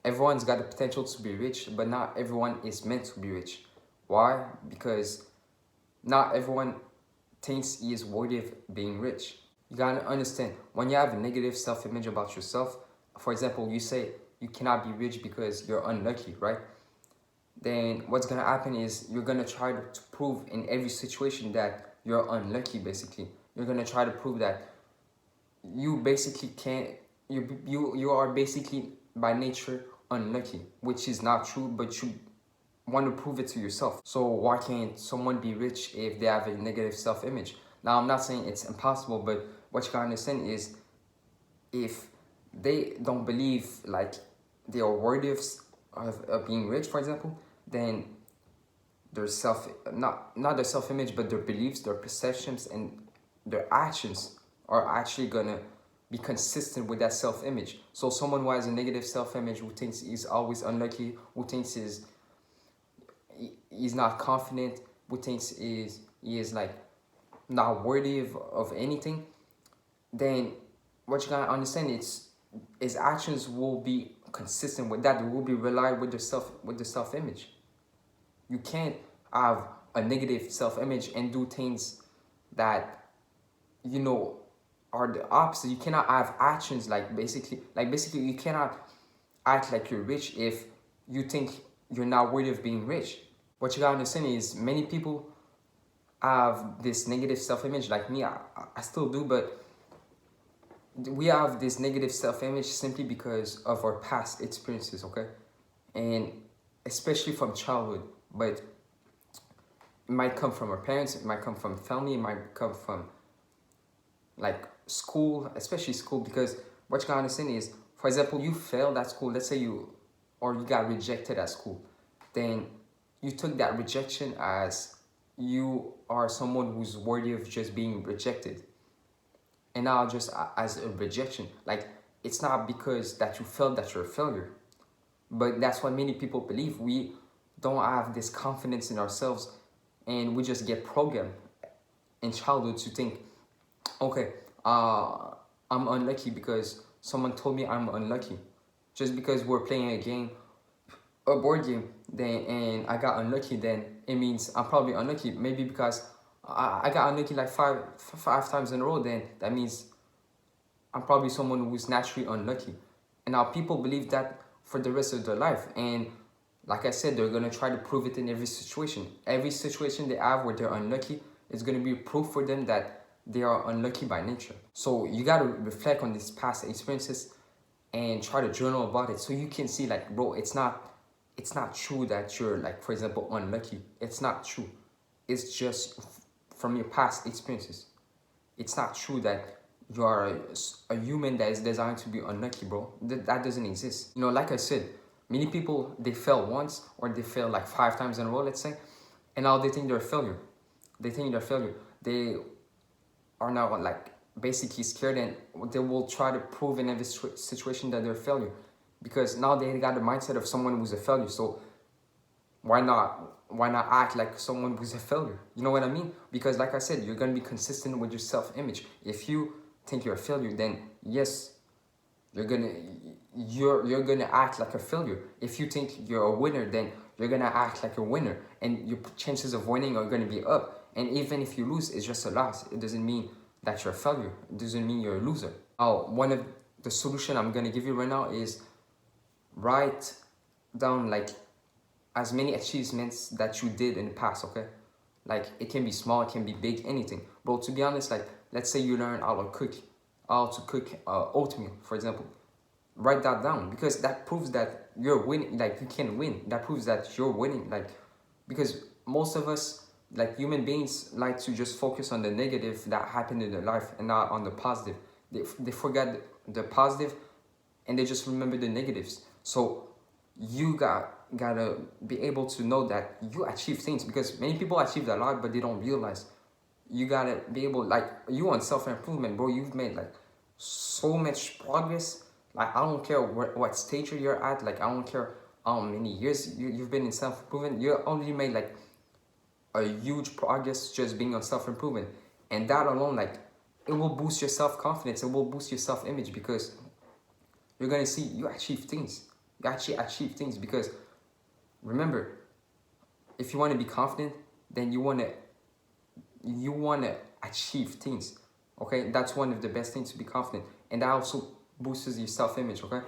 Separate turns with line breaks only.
everyone's got the potential to be rich, but not everyone is meant to be rich. Why? Because not everyone thinks he is worthy of being rich. You gotta understand, when you have a negative self-image about yourself, for example, you say you cannot be rich because you're unlucky, right? Then what's gonna happen is you're gonna try to prove in every situation that you're unlucky, basically. You're gonna try to prove that you basically can't, you are basically by nature unlucky, which is not true, but you want to prove it to yourself. So why can't someone be rich if they have a negative self-image? Now, I'm not saying it's impossible, but what you gotta understand is if they don't believe like they are worthy of being rich, for example, then their not their self-image, but their beliefs, their perceptions, and their actions are actually gonna be consistent with that self-image. So someone who has a negative self-image, who thinks he's always unlucky, who thinks he's not confident, who thinks he is like not worthy of anything, then what you gotta understand is his actions will be consistent with that. They will be relied with the self-image. You can't have a negative self-image and do things that you know are the opposite. You cannot have actions like basically you cannot act like you're rich if you think you're not worthy of being rich. What you gotta understand is many people have this negative self-image, like me. I still do, but we have this negative self-image simply because of our past experiences, okay? And especially from childhood, but it might come from our parents, it might come from family, it might come from like school, especially school, because what you gotta understand is, for example, you failed at school, let's say you got rejected at school, then you took that rejection as you are someone who's worthy of just being rejected. And now just as a rejection, like it's not because that you felt that you're a failure, but that's what many people believe. We don't have this confidence in ourselves, and we just get programmed in childhood to think, okay, I'm unlucky because someone told me I'm unlucky. Just because we're playing a game, a board game, then and I got unlucky, then it means I'm probably unlucky. Maybe because I got unlucky like five times in a row, then that means I'm probably someone who's naturally unlucky. And now people believe that for the rest of their life. And like I said, they're gonna try to prove it in every situation. Every situation they have where they're unlucky is gonna be proof for them that they are unlucky by nature. So you gotta reflect on these past experiences and try to journal about it so you can see like, bro, it's not true that you're like, for example, unlucky. It's not true. It's just from your past experiences. It's not true that you are a human that is designed to be unlucky, bro. That doesn't exist. You know, like I said, many people, they fail once or they fail like 5 times in a row, let's say, and now they think they're a failure. They think they're a failure. They are now like basically scared, and they will try to prove in every situation that they're a failure, because now they got the mindset of someone who's a failure. So why not act like someone who's a failure? You know what I mean? Because like I said, you're gonna be consistent with your self-image. If you think you're a failure, then yes, you're gonna act like a failure. If you think you're a winner, then you're gonna act like a winner, and your chances of winning are gonna be up. And even if you lose, it's just a loss. It doesn't mean that you're a failure. It doesn't mean you're a loser. Now, one of the solution I'm gonna give you right now is write down like as many achievements that you did in the past, okay? Like it can be small, it can be big, anything. Bro, to be honest, like let's say you learn how to cook oatmeal, for example. Write that down, because that proves that you're winning, like you can win. That proves that you're winning, like, because most of us, like human beings, like to just focus on the negative that happened in their life and not on the positive. They forget the positive and they just remember the negatives. So you gotta be able to know that you achieve things, because many people achieve a lot but they don't realize. You gotta be able, like you on self-improvement, bro, you've made like so much progress. Like I don't care what stage you're at, like I don't care how many years you've been in self-improvement. You already made like a huge progress just being on self-improvement, and that alone, like it will boost your self-confidence, it will boost your self-image, because you're gonna see you achieve things. actually achieve things. Because remember, if you want to be confident, then you want to achieve things. Okay, that's one of the best things, to be confident, and that also boosts your self-image. Okay,